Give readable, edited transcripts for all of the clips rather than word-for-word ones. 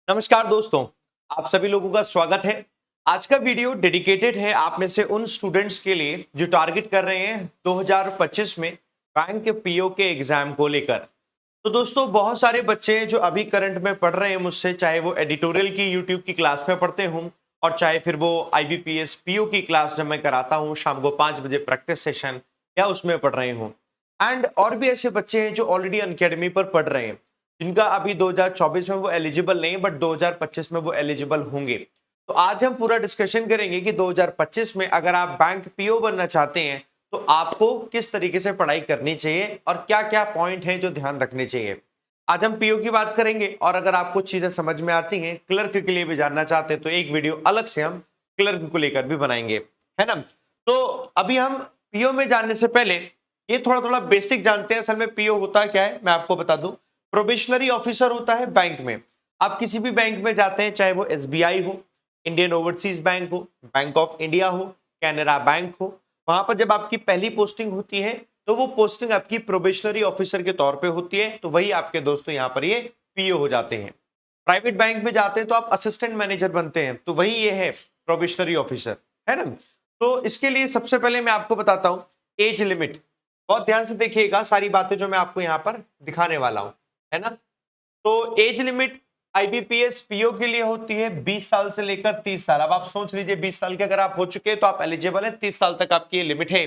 नमस्कार दोस्तों, आप सभी लोगों का स्वागत है। आज का वीडियो डेडिकेटेड है आप में से उन स्टूडेंट्स के लिए जो टारगेट कर रहे हैं 2025 में बैंक पीओ के एग्जाम को लेकर। तो दोस्तों बहुत सारे बच्चे हैं जो अभी करंट में पढ़ रहे हैं मुझसे, चाहे वो एडिटोरियल की यूट्यूब की क्लास में पढ़ते हों और चाहे फिर वो आईबीपीएस पीओ की क्लास जब मैं कराता हूँ शाम को 5 बजे प्रैक्टिस सेशन या उसमें पढ़ रहे हों। एंड और भी ऐसे बच्चे हैं जो ऑलरेडी अनअकैडमी पर पढ़ रहे हैं, जिनका अभी 2024 में वो एलिजिबल नहीं बट 2025 में वो एलिजिबल होंगे। तो आज हम पूरा डिस्कशन करेंगे कि 2025 में अगर आप बैंक पीओ बनना चाहते हैं तो आपको किस तरीके से पढ़ाई करनी चाहिए और क्या-क्या पॉइंट हैं जो ध्यान रखने चाहिए। आज हम पीओ की बात करेंगे और अगर आपको चीजें समझ में आती हैं, क्लर्क के लिए भी जानना चाहते हैं तो एक वीडियो अलग से हम क्लर्क को लेकर भी बनाएंगे, है ना। तो अभी हम पीओ में जानने से पहले ये थोड़ा-थोड़ा बेसिक जानते हैं। असल में पीओ होता क्या है मैं आपको बता दूं। प्रोबेशनरी ऑफिसर होता है बैंक में। आप किसी भी बैंक में जाते हैं, चाहे वो एसबीआई हो, इंडियन ओवरसीज बैंक हो, बैंक ऑफ इंडिया हो, कैनरा बैंक हो, वहां पर जब आपकी पहली पोस्टिंग होती है तो वो पोस्टिंग आपकी प्रोबेशनरी ऑफिसर के तौर पे होती है। तो वही आपके दोस्तों यहाँ पर ये पीओ हो जाते हैं। प्राइवेट बैंक में जाते हैं तो आप असिस्टेंट मैनेजर बनते हैं, तो वही ये है प्रोबेशनरी ऑफिसर, है ना। तो इसके लिए सबसे पहले मैं आपको बताता हूँ एज लिमिट। बहुत ध्यान से देखिएगा सारी बातें जो मैं आपको यहाँ पर दिखाने वाला हूँ, है ना। तो एज लिमिट आईबीपीएस पीओ के लिए होती है 20 साल से लेकर 30 साल। अब आप सोच लीजिए 20 साल के अगर आप हो चुके हैं तो आप एलिजिबल हैं, 30 साल तक आपकी ये लिमिट है।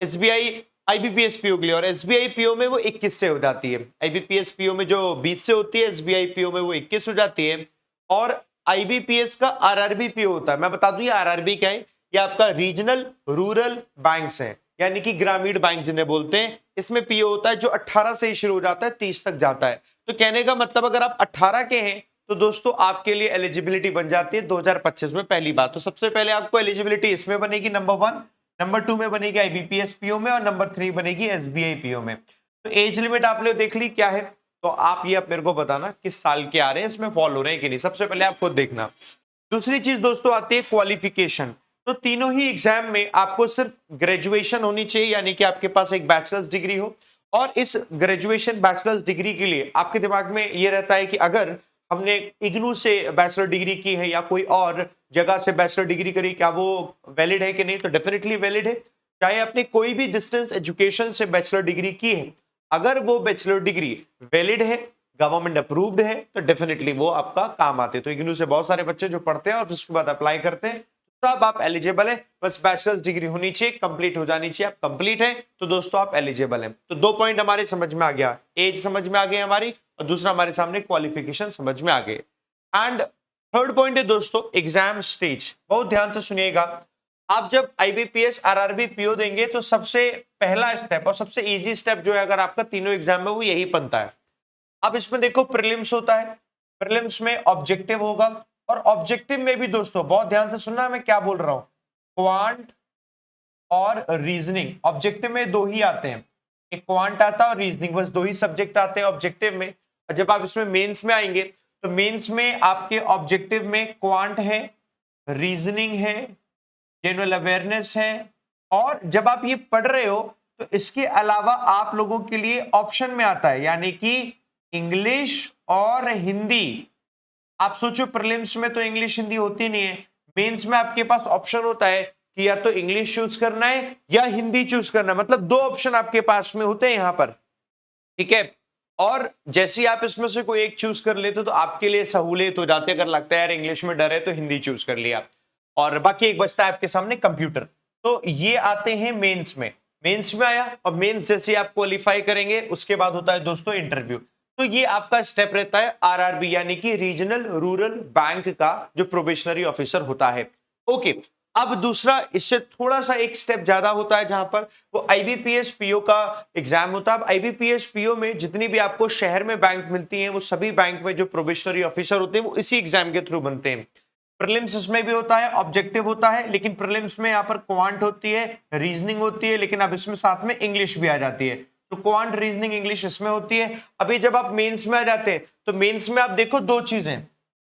एसबीआई आईबीपीएस पीओ के लिए, और एसबीआई पीओ में वो 21 से हो जाती है। आईबीपीएस पीओ में जो 20 से होती है, एसबीआई पीओ में वो 21 हो जाती है। और आईबीपीएस का आरआरबी पीओ होता है। मैं बता दूं ये आरआरबी क्या है, ये आपका रीजनल रूरल बैंक्स है, यानी कि ग्रामीण बैंक जिन्हें बोलते हैं। इसमें पीओ होता है जो 18 से ही शुरू हो जाता है, 30 तक जाता है। तो कहने का मतलब अगर आप 18 के हैं तो दोस्तों आपके लिए एलिजिबिलिटी बन जाती है 2025 में। पहली बात तो सबसे पहले आपको एलिजिबिलिटी इसमें बनेगी नंबर 1, नंबर 2 में बनेगी आईबीपीएस पीओ में, और नंबर 3 बनेगी एसबीआई पीओ में। तो एज लिमिट आपने देख ली क्या है, तो आप ये मेरे को बताना किस साल के आ रहे हैं, इसमें फॉलो हो रहे हैं कि नहीं, सबसे पहले आप खुद देखना। दूसरी चीज दोस्तों आती है क्वालिफिकेशन। तो तीनों ही एग्जाम में आपको सिर्फ ग्रेजुएशन होनी चाहिए, यानी कि आपके पास एक बैचलर्स डिग्री हो। और इस ग्रेजुएशन बैचलर्स डिग्री के लिए आपके दिमाग में ये रहता है कि अगर हमने इग्नू से बैचलर डिग्री की है या कोई और जगह से बैचलर डिग्री करी, क्या वो वैलिड है कि नहीं, तो डेफिनेटली वैलिड है। चाहे आपने कोई भी डिस्टेंस एजुकेशन से बैचलर डिग्री की है, अगर वो बैचलर डिग्री वैलिड है, गवर्नमेंट अप्रूव्ड है, तो डेफिनेटली वो आपका काम आते हैं। तो इग्नू से बहुत सारे बच्चे जो पढ़ते हैं और फिर उसके बाद अप्लाई करते हैं, तब आप एलिजिबल है। बस बैचलर्स डिग्री होनी चाहिए, कंप्लीट हो जानी चाहिए। आप कंप्लीट है तो दोस्तों आप एलिजिबल हैं। तो 2 पॉइंट हमारे समझ में आ गया, एज समझ में आ गई हमारी, और दूसरा हमारे सामने क्वालिफिकेशन समझ में आ गए। एंड थर्ड पॉइंट है दोस्तों एग्जाम स्टेज। बहुत ध्यान से सुनिएगा। आप जब आईबीपीएस आरआरबी पीओ देंगे तो सबसे पहला स्टेप और सबसे इजी स्टेप जो है अगर आपका तीनों एग्जाम में, वो यही बनता है। अब इसमें देखो प्रीलिम्स होता है, प्रीलिम्स में ऑब्जेक्टिव होगा, और ऑब्जेक्टिव में भी दोस्तों बहुत ध्यान से सुनना मैं क्या बोल रहा हूं, क्वांट और रीजनिंग। ऑब्जेक्टिव में दो ही आते हैं, एक क्वांट आता है और रीजनिंग, बस दो ही सब्जेक्ट आते हैं ऑब्जेक्टिव में। और जब आप इसमें मेंस में आएंगे तो मेंस में आपके ऑब्जेक्टिव में क्वांट है, रीजनिंग है, जनरल अवेयरनेस है, और जब आप ये पढ़ रहे हो तो इसके अलावा आप लोगों के लिए ऑप्शन में आता है, यानी कि इंग्लिश और हिंदी। आप सोचो प्रीलिम्स में तो इंग्लिश हिंदी होती नहीं है, मेंस में आपके पास ऑप्शन होता है कि या तो इंग्लिश चूज करना है या हिंदी चूज करना है। मतलब 2 ऑप्शन आपके पास में होते हैं यहां पर, ठीक है। और जैसे ही आप इसमें से कोई एक चूज कर लेते तो आपके लिए सहूलियत हो जाती है। अगर लगता है यार इंग्लिश में डर है तो हिंदी चूज कर लिया, और बाकी एक बचता है आपके सामने कंप्यूटर। तो ये आते हैं मेंस में। मेंस में आया, और मेंस जैसे आप क्वालिफाई करेंगे उसके बाद होता है दोस्तों इंटरव्यू। तो ये आपका स्टेप रहता है आरआरबी, यानी कि रीजनल रूरल बैंक का जो प्रोबेशनरी ऑफिसर होता है। ओके, अब दूसरा इससे थोड़ा सा एक स्टेप ज्यादा होता है, जहां पर वो आईबीपीएस पीओ का एग्जाम होता है। अब आईबीपीएस पीओ में जितनी भी आपको शहर में बैंक मिलती हैं, वो सभी बैंक में जो प्रोबेशनरी ऑफिसर होते हैं वो इसी एग्जाम के थ्रू बनते हैं। प्रीलिम्स इसमें भी होता है, ऑब्जेक्टिव होता है, लेकिन प्रीलिम्स में यहाँ पर क्वांट होती है, रीजनिंग होती है, लेकिन अब इसमें साथ में इंग्लिश भी आ जाती है। तो क्वांट, रीजनिंग, इंग्लिश इसमें होती है। अभी जब आप मेंस में आ जाते हैं तो मेंस में आप देखो 2 चीजें,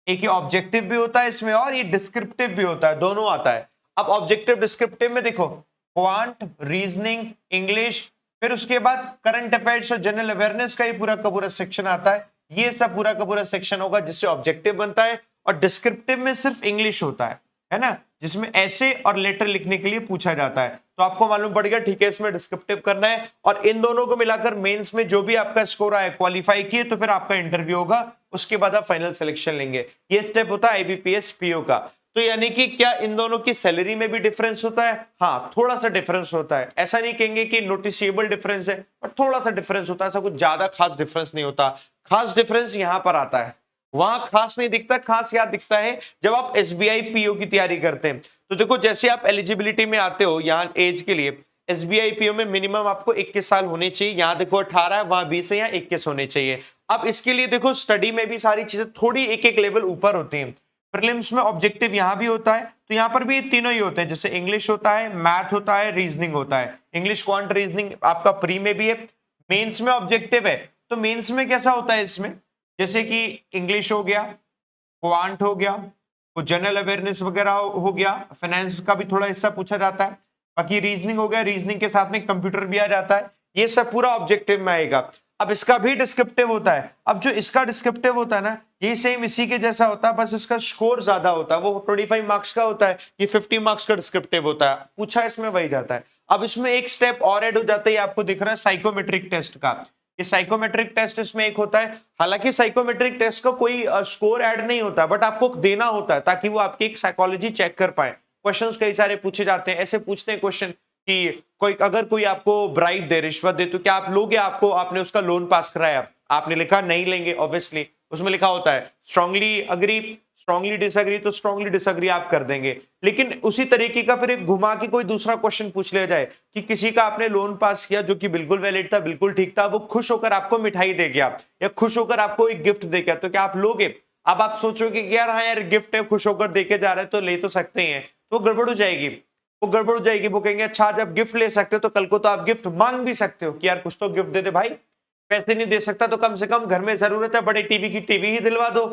एक ये ऑब्जेक्टिव भी होता है इसमें और ये डिस्क्रिप्टिव भी होता है, दोनों आता है। अब ऑब्जेक्टिव डिस्क्रिप्टिव में देखो क्वांट, रीजनिंग, इंग्लिश, फिर उसके बाद करंट अफेयर्स और जनरल अवेयरनेस का ही पूरा का पूरा सेक्शन आता है। ये सब पूरा का पूरा सेक्शन होगा जिससे ऑब्जेक्टिव बनता है, और डिस्क्रिप्टिव में सिर्फ इंग्लिश होता है ना, जिसमें ऐसे और लेटर लिखने के लिए पूछा जाता है। तो आपको मालूम पड़ेगा ठीक है इसमें डिस्क्रिप्टिव करना है, और इन दोनों को मिलाकर मेंस में जो भी आपका स्कोर आए, क्वालिफाई किए तो फिर आपका इंटरव्यू होगा, उसके बाद आप फाइनल सिलेक्शन लेंगे। ये स्टेप होता है आईबीपीएस पीओ का। तो यानी कि क्या इन दोनों की सैलरी में भी डिफरेंस होता है? हाँ, थोड़ा सा डिफरेंस होता है। ऐसा नहीं कहेंगे कि नोटिसेबल डिफरेंस है, पर थोड़ा सा डिफरेंस होता है, ऐसा कुछ ज्यादा खास डिफरेंस नहीं होता। खास डिफरेंस यहां पर आता है, वहां खास नहीं दिखता। खास क्या दिखता है जब आप एसबीआई पीओ की तैयारी करते हैं। तो देखो जैसे आप एलिजिबिलिटी में आते हो यहाँ एज के लिए, एसबीआई पीओ में मिनिमम आपको 21 साल होने चाहिए, यहाँ देखो 18 है, वहां 20 है, यहाँ 21 होने चाहिए। अब इसके लिए देखो स्टडी में भी सारी चीजें थोड़ी एक एक लेवल ऊपर होती हैं। प्रीलिम्स में ऑब्जेक्टिव यहाँ भी होता है, तो यहाँ पर भी तीनों ही होते हैं, जैसे इंग्लिश होता है, मैथ होता है, रीजनिंग होता है। इंग्लिश क्वांट रीजनिंग आपका प्री में भी है, मेंस में ऑब्जेक्टिव है। तो मेंस में कैसा होता है इसमें, जैसे कि इंग्लिश हो गया, क्वांट हो गया, वो जनरल अवेयरनेस वगैरह हो गया, फाइनेंस का भी थोड़ा हिस्सा पूछा जाता है, बाकी रीजनिंग हो गया, रीजनिंग के साथ में कंप्यूटर भी आ जाता है। ये सब पूरा ऑब्जेक्टिव में आएगा। अब इसका भी डिस्क्रिप्टिव होता है। अब जो इसका डिस्क्रिप्टिव होता है ना, ये सेम इसी के जैसा होता है, बस इसका स्कोर ज्यादा होता है। वो 25 मार्क्स का होता है, ये 50 मार्क्स का डिस्क्रिप्टिव होता है। पूछा इसमें वही जाता है। अब इसमें एक स्टेप और ऐड हो जाता है, आपको दिख रहा है साइकोमेट्रिक टेस्ट का। ये साइकोमेट्रिक टेस्ट इसमें एक होता है। हालांकि साइकोमेट्रिक टेस्ट का कोई स्कोर ऐड नहीं होता, बट आपको देना होता है ताकि वो आपकी एक साइकोलॉजी चेक कर पाए। क्वेश्चंस कई सारे पूछे जाते हैं, ऐसे पूछते हैं क्वेश्चन कि अगर कोई आपको ब्राइब दे, रिश्वत दे, तो क्या आप लोगे? आपने उसका लोन पास कराया, आपने लिखा नहीं लेंगे, ऑब्वियसली उसमें लिखा होता है स्ट्रांगली अग्री, स्ट्रांगली डिसएग्री, तो स्ट्रांगली डिसएग्री आप कर देंगे। लेकिन उसी तरीके का फिर एक घुमा के कोई दूसरा क्वेश्चन पूछ लिया जाए कि किसी का आपने लोन पास किया जो कि बिल्कुल वैलिड था, बिल्कुल ठीक था, वो खुश होकर आपको मिठाई दे गया या खुश होकर आपको एक गिफ्ट दे गया, तो क्या आप लोगे? अब आप सोचोगे कि यार हाँ यार गिफ्ट है, खुश होकर देके जा रहे हैं तो ले तो सकते हैं, तो गड़बड़ हो जाएगी। वो गड़बड़ हो जाएगी। वो कहेंगे अच्छा जब गिफ्ट ले सकते हो तो कल को तो आप गिफ्ट मांग भी सकते हो कि यार कुछ तो गिफ्ट दे दे भाई, पैसे नहीं दे सकता तो कम से कम घर में जरूरत है बड़े टीवी की टीवी ही दिलवा दो,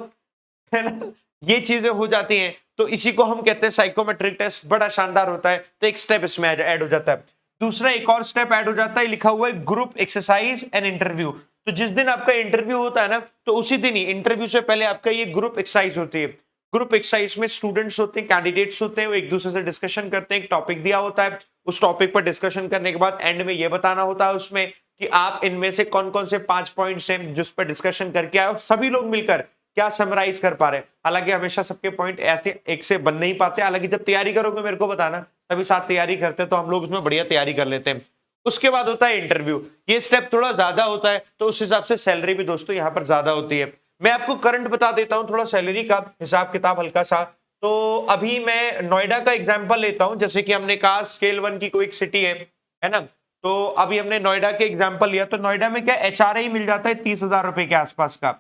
है ना। ये चीजें हो जाती हैं। तो इसी को हम कहते हैं साइकोमेट्रिक टेस्ट, बड़ा शानदार होता है। तो एक स्टेप इसमें ऐड हो जाता है। दूसरा एक और स्टेप ऐड हो जाता है, लिखा हुआ है ग्रुप एक्सरसाइज एंड इंटरव्यू। तो जिस दिन आपका इंटरव्यू होता है ना, तो उसी दिन ही इंटरव्यू से पहले आपका ये ग्रुप एक्सरसाइज होती है। ग्रुप एक्सरसाइज में स्टूडेंट्स होते हैं, कैंडिडेट्स होते हैं, वो एक दूसरे से डिस्कशन करते हैं। एक टॉपिक दिया होता है, उस टॉपिक पर डिस्कशन करने के बाद एंड में ये बताना होता है उसमें कि आप इनमें से कौन कौन से 5 पॉइंट्स हैं जिस पर डिस्कशन करके आए, सभी लोग मिलकर क्या समराइज कर पा रहे हैं। हालांकि हमेशा सबके पॉइंट ऐसे एक से बन नहीं पाते, हालांकि जब तैयारी करोगे मेरे को बताना, तभी साथ तैयारी करते हैं तो हम लोग उसमें बढ़िया तैयारी कर लेते हैं। उसके बाद होता है इंटरव्यू। ये स्टेप थोड़ा ज्यादा होता है, तो उस हिसाब से सैलरी भी दोस्तों यहाँ पर ज्यादा होती है। मैं आपको करंट बता देता हूँ, थोड़ा सैलरी का हिसाब किताब हल्का सा। तो अभी मैं नोएडा का एग्जाम्पल लेता हूँ, जैसे कि हमने कहा स्केल 1 की कोई एक सिटी है ना। तो अभी हमने नोएडा के एग्जाम्पल लिया, तो नोएडा में क्या एचआरए ही मिल जाता है 30,000 रुपए के आसपास का,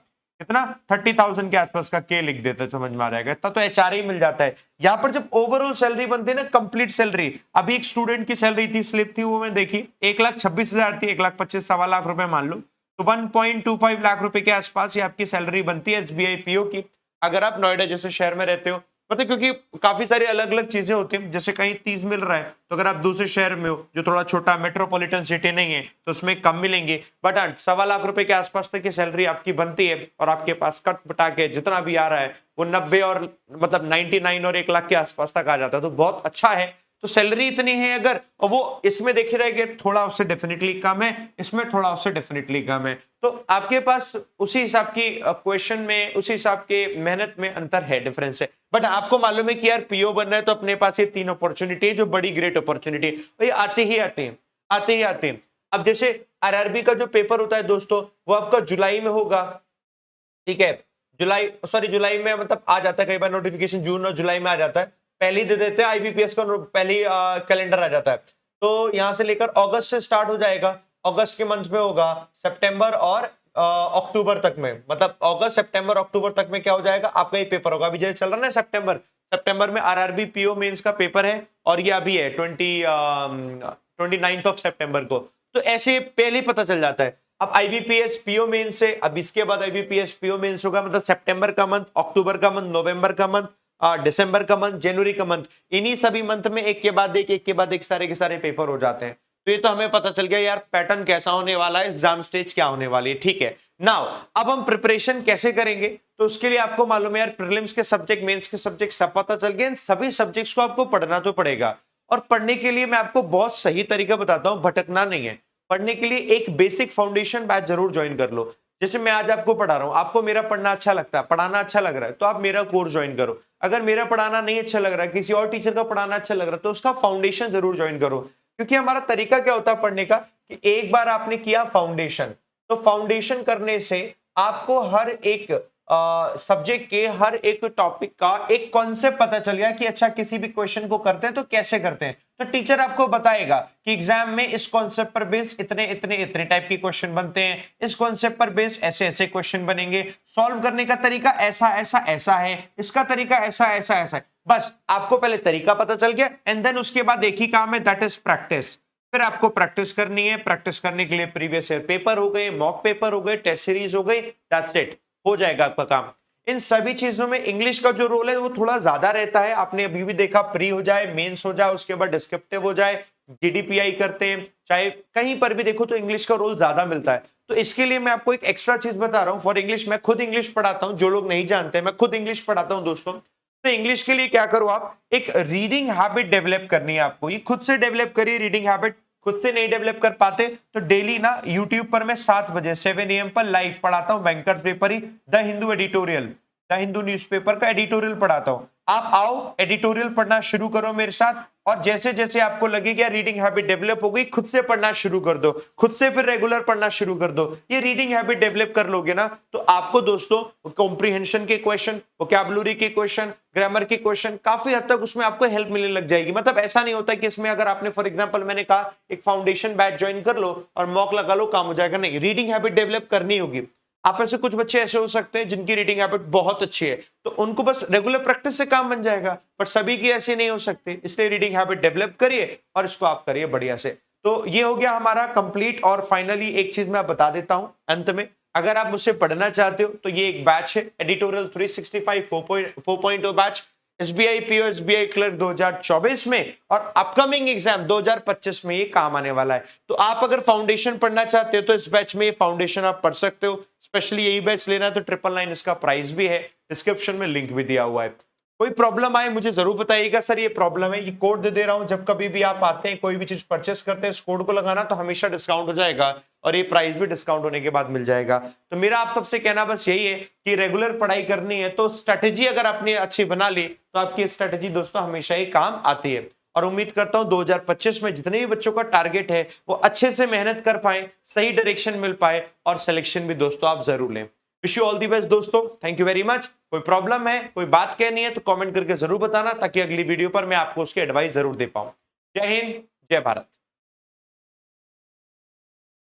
कितना 30,000 के आसपास का के लिख देते समझ में आ जाएगा, इतना तो एचआरए ही मिल जाता है। यहाँ पर जब ओवरऑल सैलरी बनती है ना, कंप्लीट सैलरी, अभी एक स्टूडेंट की सैलरी थी, स्लिप थी, वो मैंने देखी 1,26,000 थी, 1,25,000 सवा लाख रुपए मान लो, तो 1.25 लाख रुपए के आसपास ये आपकी सैलरी बनती है एसबीआई पीओ की, अगर आप नोएडा जैसे शहर में रहते हो। मतलब क्योंकि काफी सारी अलग अलग चीजें होती हैं, जैसे कहीं 30 मिल रहा है, तो अगर आप दूसरे शहर में हो जो थोड़ा छोटा मेट्रोपॉलिटन सिटी नहीं है, तो उसमें कम मिलेंगे। बट हाँ, सवा लाख रुपए के आसपास तक की सैलरी आपकी बनती है, और आपके पास कट पटा के जितना भी आ रहा है वो 90 और मतलब 99 और 1 लाख के आसपास तक आ जाता है, तो बहुत अच्छा है। तो सैलरी इतनी है अगर, और वो इसमें देखे रहेंगे थोड़ा उससे डेफिनेटली कम है, इसमें थोड़ा उससे डेफिनेटली कम है, तो आपके पास उसी हिसाब की क्वेश्चन में, उसी हिसाब के मेहनत में अंतर है, डिफरेंस है। बट आपको मालूम है कि यार पीओ बनना है तो अपने पास ये 3 अपॉर्चुनिटी है जो बड़ी ग्रेट अपॉर्चुनिटी है, तो ये आते ही आते हैं, आते ही आते हैं। अब जैसे आरआरबी का जो पेपर होता है दोस्तों, वो आपका जुलाई में होगा, ठीक है। जुलाई में मतलब आ जाता है कई बार नोटिफिकेशन, जून और जुलाई में आ जाता है, पहले ही दे देते हैं आईबीपीएस का, पहले ही कैलेंडर आ जाता है। तो यहां से लेकर अगस्त से स्टार्ट हो जाएगा, अगस्त के मंथ में होगा, सितंबर और अक्टूबर तक में, मतलब अगस्त सितंबर अक्टूबर तक में क्या हो जाएगा आपका ये पेपर होगा। अभी जैसे चल रहा है ना सितंबर में आरआरबी पीओ मेंस का पेपर है, और ये अभी है 29 सितंबर को, तो ऐसे पहले ही पता चल जाता है। अब आईबीपीएस पीओ मेंस से, अब इसके बाद आईबीपीएस पीओ मेंस होगा, मतलब सितंबर का मंथ, अक्टूबर का मंथ, नवंबर का मंथ, दिसंबर का मंथ, जनवरी का मंथ, इन्हीं सभी मंथ में एक के बाद एक सारे के सारे पेपर हो जाते हैं। तो ये तो हमें पता चल गया यार पैटर्न कैसा होने वाला है, एग्जाम स्टेज क्या होने वाली है, ठीक है। नाउ अब हम प्रिपरेशन कैसे करेंगे, तो उसके लिए आपको मालूम है यार प्रीलिम्स के सब्जेक्ट, मेंस के सब्जेक्ट सब पता चल गए, इन सभी सब्जेक्ट्स को आपको पढ़ना तो पड़ेगा। और पढ़ने के लिए मैं आपको बहुत सही तरीका बताता हूं, भटकना नहीं है। पढ़ने के लिए एक बेसिक फाउंडेशन बैच जरूर ज्वाइन कर लो। जैसे मैं आज आपको पढ़ा रहा हूं, आपको मेरा पढ़ना अच्छा लगता है, पढ़ाना अच्छा लग रहा है, तो आप मेरा कोर्स ज्वाइन करो। अगर मेरा पढ़ाना नहीं अच्छा लग रहा है, किसी और टीचर का पढ़ाना अच्छा लग रहा है, तो उसका फाउंडेशन जरूर ज्वाइन करो। क्योंकि हमारा तरीका क्या होता है पढ़ने का, कि एक बार आपने किया फाउंडेशन, तो फाउंडेशन करने से आपको हर एक सब्जेक्ट के हर एक टॉपिक का एक कॉन्सेप्ट पता चल गया कि अच्छा किसी भी क्वेश्चन को करते हैं तो कैसे करते हैं। तो टीचर आपको बताएगा कि एग्जाम में इस कॉन्सेप्ट पर बेस्ड इतने इतने इतने टाइप के क्वेश्चन बनते हैं, इस कॉन्सेप्ट पर बेस्ड ऐसे ऐसे क्वेश्चन बनेंगे, सॉल्व करने का तरीका ऐसा ऐसा ऐसा है, इसका तरीका ऐसा ऐसा ऐसा है। बस आपको पहले तरीका पता चल गया, एंड देन उसके बाद एक ही काम है, दैट इज प्रैक्टिस। फिर आपको प्रैक्टिस करनी है। प्रैक्टिस करने के लिए प्रीवियस ईयर पेपर हो गए, मॉक पेपर हो गए, टेस्ट सीरीज हो गई, दैट्स इट, हो जाएगा आपका काम। इन सभी चीजों में इंग्लिश का जो रोल है वो थोड़ा ज्यादा रहता है। आपने अभी भी देखा, प्री हो जाए, मेंस हो जाए, उसके बाद डिस्क्रिप्टिव हो जाए, जीडीपीआई करते हैं, चाहे कहीं पर भी देखो तो इंग्लिश का रोल ज्यादा मिलता है। तो इसके लिए मैं आपको एक एक्स्ट्रा चीज बता रहा हूँ फॉर इंग्लिश। मैं खुद इंग्लिश पढ़ाता हूँ, जो लोग नहीं जानते मैं खुद इंग्लिश पढ़ाता हूँ दोस्तों। तो इंग्लिश के लिए क्या करो, आप एक रीडिंग हैबिट डेवलप करनी है आपको, ये खुद से डेवलप करिए रीडिंग हैबिट। खुद से नहीं डेवलप कर पाते तो डेली ना यूट्यूब पर मैं 7 बजे 7 AM पर लाइव पढ़ाता हूं bankers paper he, the Hindu editorial, the Hindu newspaper का एडिटोरियल पढ़ाता हूं। आप आओ, एडिटोरियल पढ़ना शुरू करो मेरे साथ, और जैसे जैसे आपको लगे कि रीडिंग हैबिट डेवलप हो गई, खुद से पढ़ना शुरू कर दो, खुद से फिर रेगुलर पढ़ना शुरू कर दो। ये रीडिंग हैबिट डेवलप कर लोगे ना, तो आपको दोस्तों कॉम्प्रिहेंशन के क्वेश्चन, वोकैबुलरी के क्वेश्चन, ग्रामर के क्वेश्चन, काफी हद तक उसमें आपको हेल्प मिलने लग जाएगी। मतलब ऐसा नहीं होता कि इसमें अगर आपने फॉर एग्जांपल मैंने कहा एक फाउंडेशन बैच ज्वाइन कर लो और मॉक लगा लो, काम हो जाएगा, नहीं, रीडिंग हैबिट डेवलप करनी होगी। आप ऐसे कुछ बच्चे ऐसे हो सकते हैं जिनकी रीडिंग हैबिट बहुत अच्छी है, तो उनको बस रेगुलर प्रैक्टिस से काम बन जाएगा, पर सभी की ऐसे नहीं हो सकते। इसलिए रीडिंग हैबिट डेवलप करिए और इसको आप करिए बढ़िया से। तो ये हो गया हमारा कंप्लीट। और फाइनली एक चीज मैं बता देता हूं अंत में, अगर आप मुझसे पढ़ना चाहते हो तो ये एक बैच है, editorial 365 4.0 batch, SBI PO SBI clerk 2024 में और अपकमिंग एग्जाम 2025 में ये काम आने वाला है। तो आप अगर फाउंडेशन पढ़ना चाहते हो तो इस बैच में फाउंडेशन आप पढ़ सकते हो। स्पेशली यही बैच लेना है तो 999 इसका प्राइस भी है, डिस्क्रिप्शन में लिंक भी दिया हुआ है। कोई प्रॉब्लम आए मुझे जरूर बताइएगा, सर ये प्रॉब्लम है, ये कोड दे रहा हूं, जब कभी भी आप आते हैं कोई भी चीज परचेस करते हैं इस कोड को लगाना तो हमेशा डिस्काउंट हो जाएगा, और ये प्राइस भी डिस्काउंट होने के बाद मिल जाएगा। तो मेरा आप सबसे कहना बस यही है कि रेगुलर पढ़ाई करनी है तो स्ट्रेटेजी अगर आपने अच्छी बना ली तो आपकी स्ट्रेटेजी दोस्तों हमेशा ही काम आती है। और उम्मीद करता हूं 2025 में जितने भी बच्चों का टारगेट है वो अच्छे से मेहनत कर पाए, सही डायरेक्शन मिल पाए, और सिलेक्शन भी दोस्तों आप जरूर लें। Wish you all the best दोस्तों, थैंक यू वेरी मच। कोई प्रॉब्लम है, कोई बात कहनी है तो कमेंट करके जरूर बताना, ताकि अगली वीडियो पर मैं आपको उसकी एडवाइस जरूर दे पाऊं। जय हिंद, जय भारत।